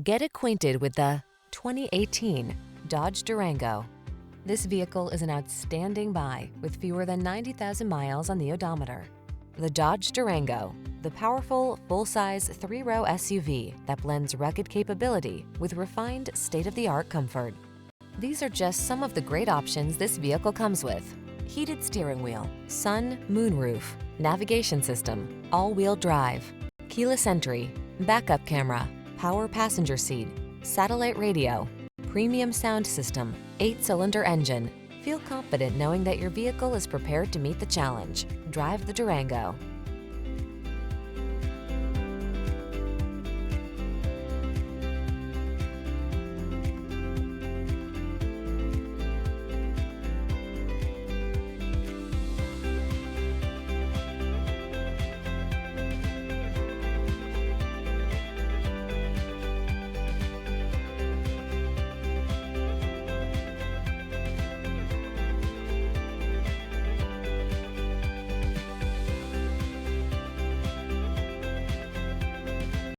Get acquainted with the 2018 Dodge Durango. This vehicle is an outstanding buy with fewer than 90,000 miles on the odometer. The Dodge Durango, the powerful, full-size, three-row SUV that blends rugged capability with refined, state-of-the-art comfort. These are just some of the great options this vehicle comes with: heated steering wheel, sun, moonroof, navigation system, all-wheel drive, keyless entry, backup camera, power passenger seat, satellite radio, premium sound system, 8-cylinder engine. Feel confident knowing that your vehicle is prepared to meet the challenge. Drive the Durango.